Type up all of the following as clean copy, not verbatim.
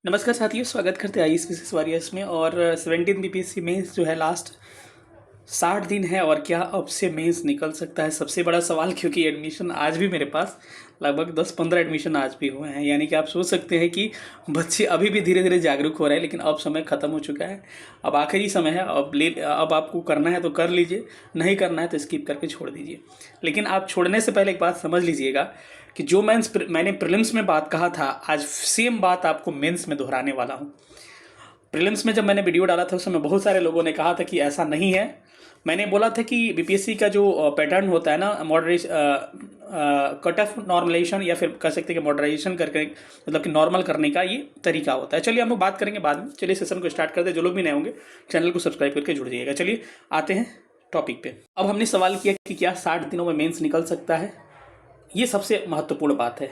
नमस्कार साथियों, स्वागत करते हैं आईएएस फिजिक्स वॉरियर्स में। और 17 बीपीएससी मेंस जो है लास्ट 60 दिन है और क्या अब से मेंस निकल सकता है, सबसे बड़ा सवाल। क्योंकि एडमिशन आज भी मेरे पास लगभग 10-15 एडमिशन आज भी हुए हैं। यानी कि आप सोच सकते हैं कि बच्चे अभी भी धीरे धीरे जागरूक हो रहे हैं, लेकिन अब समय ख़त्म हो चुका है। अब आखिरी समय है। अब आपको करना है तो कर लीजिए, नहीं करना है तो स्किप करके छोड़ दीजिए। लेकिन आप छोड़ने से पहले एक बात समझ लीजिएगा कि जो मैंने प्रीलिम्स में बात कहा था, आज सेम बात आपको मेंस में दोहराने वाला हूँ। प्रीलिम्स में जब मैंने वीडियो डाला था उस समय बहुत सारे लोगों ने कहा था कि ऐसा नहीं है। मैंने बोला था कि बीपीएससी का जो पैटर्न होता है ना, कट ऑफ नॉर्मलाइजेशन या फिर कह सकते हैं कि मॉडराइजेशन करके, मतलब कि नॉर्मल करने का ये तरीका होता है। चलिए हम लोग बात करेंगे बाद में। चलिए सेशन को स्टार्ट करते हैं। जो लोग भी नए होंगे चैनल को सब्सक्राइब करके जुड़ जाइएगा। चलिए आते हैं टॉपिक पे। अब हमने सवाल किया कि क्या 60 दिनों में मेंस निकल सकता है। ये सबसे महत्वपूर्ण बात है।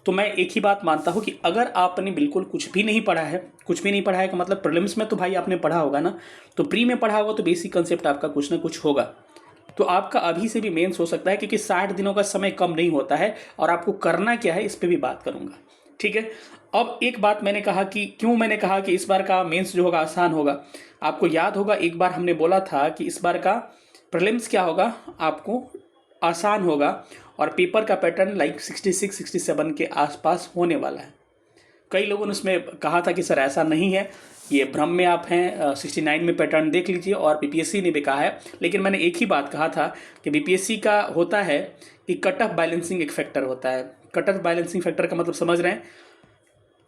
तो मैं एक ही बात मानता हूँ कि अगर आपने बिल्कुल कुछ भी नहीं पढ़ा है, कुछ भी नहीं पढ़ा है का मतलब प्रीलिम्स में तो भाई आपने पढ़ा होगा ना, तो प्री में पढ़ा होगा तो बेसिक कंसेप्ट आपका कुछ ना कुछ होगा। तो आपका अभी से भी मेंस हो सकता है, क्योंकि 60 दिनों का समय कम नहीं होता है। और आपको करना क्या है इस पर भी बात करूंगा, ठीक है। अब एक बात मैंने कहा कि क्यों मैंने कहा कि इस बार का मेंस जो होगा आसान होगा। आपको याद होगा एक बार हमने बोला था कि इस बार का प्रीलिम्स क्या होगा, आपको आसान होगा और पेपर का पैटर्न लाइक 66-67 के आसपास होने वाला है। कई लोगों ने उसमें कहा था कि सर ऐसा नहीं है, ये भ्रम में आप हैं, 69 में पैटर्न देख लीजिए। और बीपीएससी ने भी कहा है। लेकिन मैंने एक ही बात कहा था कि बीपीएससी का होता है कि कट ऑफ बैलेंसिंग एक फैक्टर होता है। कट ऑफ बैलेंसिंग फैक्टर का मतलब समझ रहे हैं,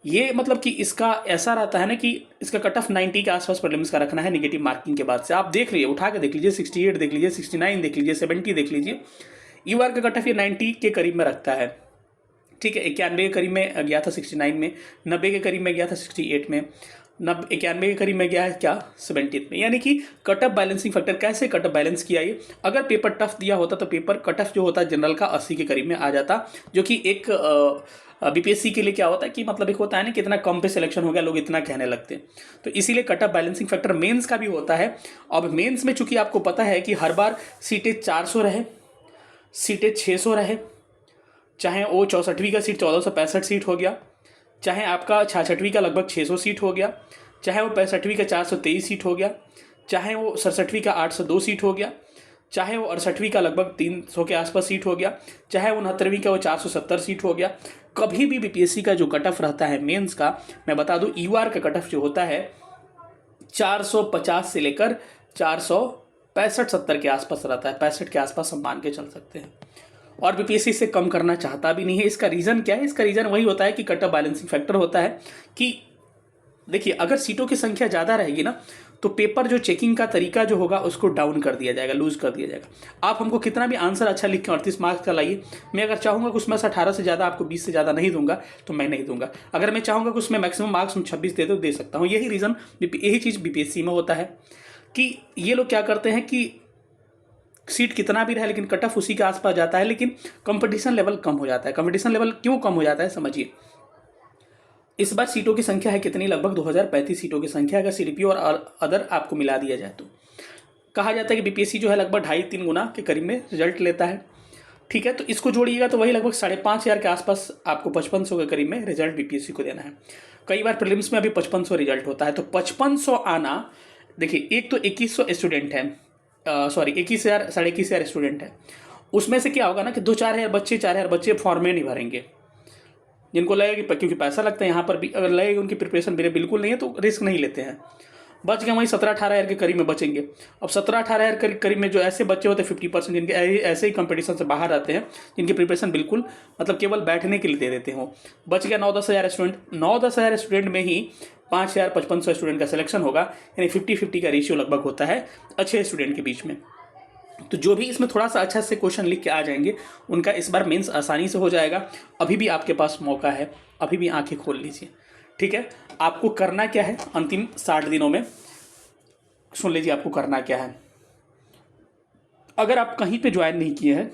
ये मतलब कि इसका ऐसा रहता है ना कि इसका कट ऑफ 90 के आसपास प्रीलिम्स का रखना है नेगेटिव मार्किंग के बाद से। आप देख लीजिए, उठा के देख लीजिए, 68 देख लीजिए, 69 देख लीजिए, 70 देख लीजिए। यूआर का कट ऑफ ये 90 के करीब में रखता है, ठीक है। 91 के करीब में गया था 69 में, 90 के करीब में गया था 68 में, 91 के करीब में गया है क्या 70 में। यानी कि कट ऑफ बैलेंसिंग फैक्टर कैसे कट ऑफ बैलेंस किया ये। अगर पेपर टफ दिया होता तो पेपर कट ऑफ जो होता है जनरल का 80 के करीब में आ जाता, जो कि एक बीपीएससी के लिए क्या होता है कि मतलब एक होता है ना कि इतना कम पे सिलेक्शन हो गया, लोग इतना कहने लगते हैं। तो इसीलिए cut off balancing factor mains का भी होता है। अब मेंस में चूंकि आपको पता है कि हर बार सीटें 400 रहे, सीटें 600 रहे, चाहे वो 64वीं का सीट 1465 सीट हो गया, चाहे आपका 66वीं का लगभग 600 सीट हो गया, चाहे वो 65वीं का 423 सीट हो गया, चाहे वो 67वीं का 802 सीट हो गया, चाहे वो 68वीं का लगभग 300 के आसपास सीट हो गया, चाहे वो 69वीं का वो 470 सीट हो गया। कभी भी बीपीएससी का जो कट ऑफ रहता है मेंस का, मैं बता दूं यूआर का कट ऑफ जो होता है 450 से लेकर 465-70 के आसपास रहता है। 65 के आसपास हम मान के चल सकते हैं। और बीपीएससी से कम करना चाहता भी नहीं है। इसका रीज़न क्या है? इसका रीज़न वही होता है कि कट ऑफ बैलेंसिंग फैक्टर होता है कि देखिए, अगर सीटों की संख्या ज़्यादा रहेगी ना तो पेपर जो चेकिंग का तरीका जो होगा उसको डाउन कर दिया जाएगा, लूज कर दिया जाएगा। आप हमको कितना भी आंसर अच्छा लिख के 38 मार्क्स का लाइए, मैं अगर चाहूँगा कि उसमें से 18 से ज़्यादा आपको 20 से ज़्यादा नहीं दूंगा तो मैं नहीं दूंगा। अगर मैं चाहूँगा कि उसमें मैक्सिमम मार्क्स 26 दे दो, दे सकता हूँ। यही चीज़ बीपीएससी में होता है कि ये लोग क्या करते हैं कि सीट कितना भी रहे लेकिन कट ऑफ उसी के आसपास जाता है, लेकिन कंपटीशन लेवल कम हो जाता है। कंपटीशन लेवल क्यों कम हो जाता है समझिए। इस बार सीटों की संख्या है कितनी? लगभग 2035 सीटों की संख्या। अगर सीडीपी और अदर आपको मिला दिया जाए तो कहा जाता है कि बीपीएससी जो है लगभग 2.5-3 गुना के करीब में रिजल्ट लेता है, ठीक है। तो इसको जोड़िएगा तो वही लगभग 5,500 के आसपास आपको 5500 के करीब में रिजल्ट बीपीएससी को देना है। कई बार प्रीलिम्स में अभी 5500 रिजल्ट होता है। तो 5500 आना, देखिए एक तो 2100 स्टूडेंट है, सॉरी 21,000 21,500 स्टूडेंट है। उसमें से क्या होगा ना कि 4,000 बच्चे फॉर्म में नहीं भरेंगे। जिनको लगेगा कि क्योंकि पैसा लगता है यहाँ पर भी, अगर लगेगा उनकी प्रिपरेशन मेरे बिल्कुल नहीं है तो रिस्क नहीं लेते हैं। बच गए वहीं 17-18 के करीब में बचेंगे। अब 17-18 के करीब में जो ऐसे बच्चे होते हैं 50% जिनके ऐसे ही कंपटीशन से बाहर आते हैं, जिनकी प्रिपरेशन बिल्कुल मतलब केवल बैठने के लिए दे देते हो, बच गया 9-10 हज़ार स्टूडेंट। 9-10 हज़ार स्टूडेंट में ही 5,000-5,500 स्टूडेंट का सिलेक्शन होगा। यानी 50-50 का रेशियो लगभग होता है अच्छे स्टूडेंट के बीच में। तो जो भी इसमें थोड़ा सा अच्छा से क्वेश्चन लिख के आ जाएंगे उनका इस बार मेंस आसानी से हो जाएगा। अभी भी आपके पास मौका है, अभी भी आंखें खोल लीजिए, ठीक है। आपको करना क्या है अंतिम 60 दिनों में, सुन लीजिए आपको करना क्या है। अगर आप कहीं पे ज्वाइन नहीं किए हैं,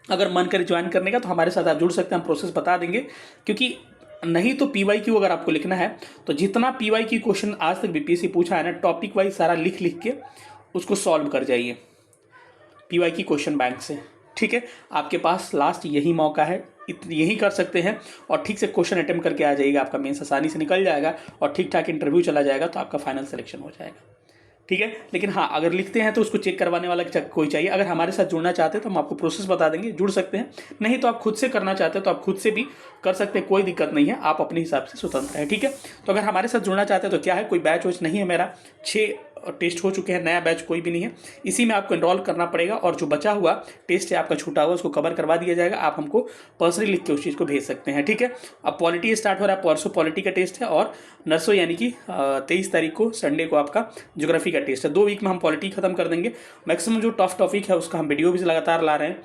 अगर मन करे ज्वाइन करने का तो हमारे साथ आप जुड़ सकते हैं, हम प्रोसेस बता देंगे। क्योंकि नहीं तो पीवाईक्यू अगर आपको लिखना है तो जितना पीवाईक्यू क्वेश्चन आज तक बीपीएससी पूछा है ना, टॉपिक वाइज सारा लिख लिख के उसको सॉल्व कर जाइए पीवाईक्यू क्वेश्चन बैंक से, ठीक है। आपके पास लास्ट यही मौका है यही कर सकते हैं और ठीक से क्वेश्चन अटेम्प्ट करके आ जाइएगा, आपका मेंस आसानी से निकल जाएगा और ठीक ठाक इंटरव्यू चला जाएगा तो आपका फाइनल सिलेक्शन हो जाएगा। ठीक है, लेकिन हाँ अगर लिखते हैं तो उसको चेक करवाने वाला कोई चाहिए। अगर हमारे साथ जुड़ना चाहते हैं तो हम आपको प्रोसेस बता देंगे, जुड़ सकते हैं। नहीं तो आप खुद से करना चाहते हैं तो आप खुद से भी कर सकते हैं, कोई दिक्कत नहीं है, आप अपने हिसाब से स्वतंत्र हैं। ठीक है, तो अगर हमारे साथ जुड़ना चाहते हैं तो क्या है, कोई बैच वैच नहीं है मेरा, 6 टेस्ट हो चुके हैं, नया बैच कोई भी नहीं है। इसी में आपको एनरोल करना पड़ेगा और जो बचा हुआ टेस्ट है आपका छूटा हुआ उसको कवर करवा दिया जाएगा। आप हमको पर्सनली लिख के उस चीज़ को भेज सकते हैं। ठीक है, अब पॉलिटी स्टार्ट हो रहा है, परसों पॉलिटी का टेस्ट है और नर्सों यानी कि 23 तारीख को संडे को आपका ज्योग्राफी का टेस्ट है। 2 वीक में हम पॉलिटी खत्म कर देंगे। मैक्सिमम जो टफ टॉपिक है उसका हम वीडियो भी लगातार ला रहे हैं।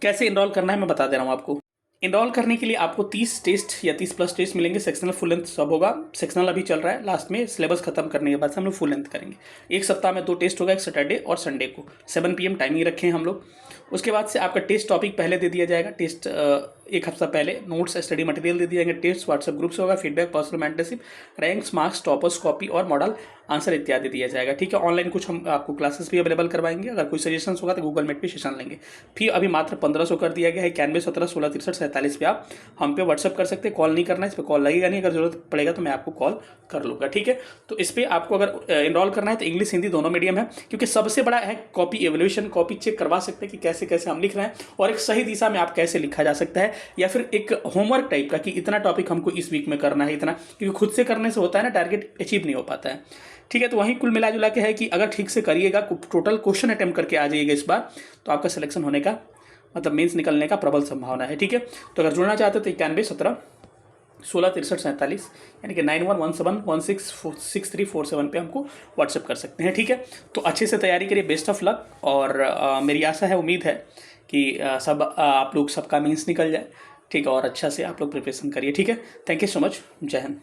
कैसे इनरोल करना है मैं बता दे रहा हूँ आपको। इनरोल करने के लिए आपको 30 टेस्ट या 30 प्लस टेस्ट मिलेंगे। सेक्शनल फुल लेंथ सब होगा, सेक्शनल अभी चल रहा है, लास्ट में सिलेबस खत्म करने के बाद से हम लोग फुल लेंथ करेंगे। एक सप्ताह में 2 टेस्ट होगा, एक सैटरडे और संडे को 7 PM टाइमिंग रखे हैं हम लोग। उसके बाद से आपका टेस्ट टॉपिक पहले दे दिया जाएगा, टेस्ट एक हफ्ता पहले नोट्स स्टडी मटेरियल दे दिए जाएंगे, टेस्ट व्हाट्सएप ग्रुप से होगा, feedback, personal mentorship, ranks, marks, toppers, copy और मॉडल आंसर इत्यादि दिया जाएगा। ठीक है, ऑनलाइन कुछ हम आपको क्लासेस भी अवेलेबल करवाएंगे। अगर कोई सजेशंस होगा तो गूगल मीट पे सेशन लेंगे। फी अभी मात्र 1500 कर दिया गया है। 91 17 16 63 47 पे आप हम पे व्हाट्सअप कर सकते हैं, कॉल नहीं करना है, इस पर कॉल लगेगा नहीं। अगर जरूरत पड़ेगा तो मैं आपको कॉल कर लूँगा। ठीक है, तो इस पर आपको अगर इनरोल करना है तो इंग्लिश हिंदी दोनों मीडियम है, क्योंकि सबसे बड़ा है कॉपी एवोल्यूशन, कॉपी चेक करवा सकते हैं कि कैसे कैसे हम लिख रहे हैं और एक सही दिशा में आप कैसे लिखा जा सकता है, या फिर एक होमवर्क टाइप का कि इतना टॉपिक हमको इस वीक में करना है इतना, क्योंकि खुद से करने से होता है ना, टारगेट अचीव नहीं हो पाता है। ठीक है, तो वहीं कुल मिला जुला के है कि अगर ठीक से करिएगा, टोटल क्वेश्चन अटेम्प्ट करके आ जाइएगा इस बार, तो आपका सिलेक्शन होने का मतलब मेंस निकलने का प्रबल संभावना है। ठीक है, तो अगर जुड़ना चाहते हो तो 91 17 16 63 47 यानी कि 9117166347 पे हमको व्हाट्सएप कर सकते हैं। ठीक है, तो अच्छे से तैयारी करिए, बेस्ट ऑफ लक। और मेरी आशा है, उम्मीद है कि आप लोग सबका मीन्स निकल जाए। ठीक है, और अच्छा से आप लोग प्रिपरेशन करिए। ठीक है, थैंक यू सो मच, जय हिंद।